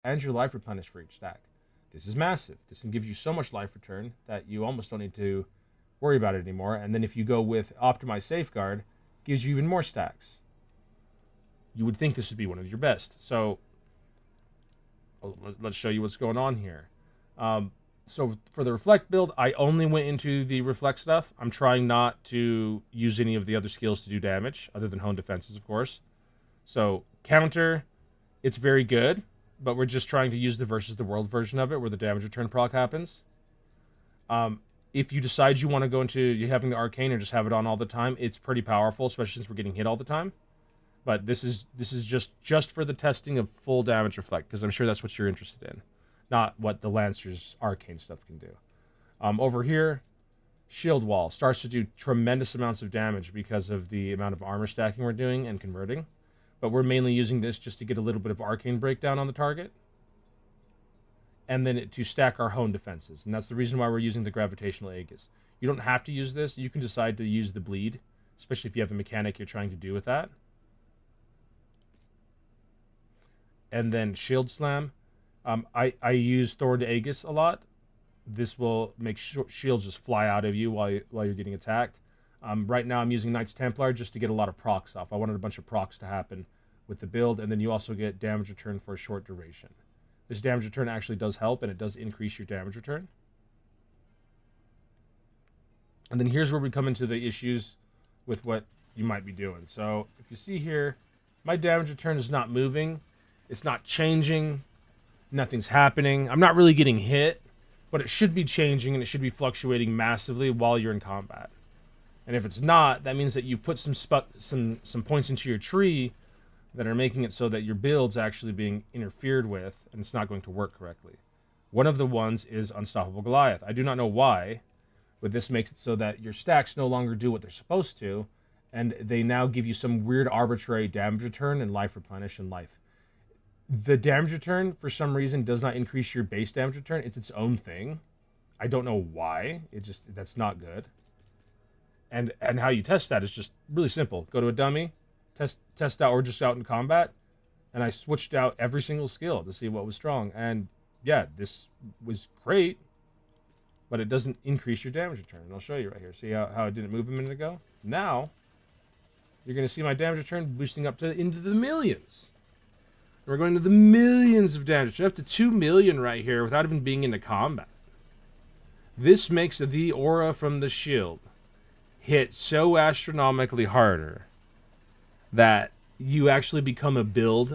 and your life replenished for each stack. This is massive. This can give you so much life return that you almost don't need to worry about it anymore. And then if you go with Optimized Safeguard, it gives you even more stacks. You would think this would be one of your best. So let's show you what's going on here. So for the Reflect build, I only went into the Reflect stuff. I'm trying not to use any of the other skills to do damage, other than Hone Defenses, of course. So Counter, it's very good, but we're just trying to use the Versus the World version of it, where the damage return proc happens. If you decide you want to go into you having the Arcane or just have it on all the time, it's pretty powerful, especially since we're getting hit all the time. But this is just for the testing of full damage Reflect, because I'm sure that's what you're interested in, not what the Lancer's Arcane stuff can do. Over here, Shield Wall starts to do tremendous amounts of damage because of the amount of armor stacking we're doing and converting. But we're mainly using this just to get a little bit of Arcane breakdown on the target. And then to stack our Hone Defenses. And that's the reason why we're using the Gravitational Aegis. You don't have to use this. You can decide to use the Bleed, especially if you have a mechanic you're trying to do with that. And then Shield Slam. I use Thorned Aegis a lot. This will make shields just fly out of you while you're getting attacked. Right now I'm using Knights Templar just to get a lot of procs off. I wanted a bunch of procs to happen with the build, and then you also get damage return for a short duration. This damage return actually does help, and it does increase your damage return. And then here's where we come into the issues with what you might be doing. So if you see here, my damage return is not moving. It's not changing. Nothing's happening. I'm not really getting hit, but it should be changing, and it should be fluctuating massively while you're in combat. And if it's not, that means that you've put some points into your tree that are making it so that your build's actually being interfered with, and it's not going to work correctly. One of the ones is Unstoppable Goliath. I do not know why, but this makes it so that your stacks no longer do what they're supposed to, and they now give you some weird arbitrary damage return and life replenish and life. The damage return, for some reason, does not increase your base damage return. It's its own thing. I don't know why. That's not good. And how you test that is just really simple. Go to a dummy, test out, or just out in combat, and I switched out every single skill to see what was strong. And yeah, this was great, but it doesn't increase your damage return. And I'll show you right here. See how it didn't move a minute ago? Now, you're going to see my damage return boosting up into the millions. We're going to the millions of damage, up to 2 million right here without even being into combat. This makes the aura from the shield hit so astronomically harder that you actually become a build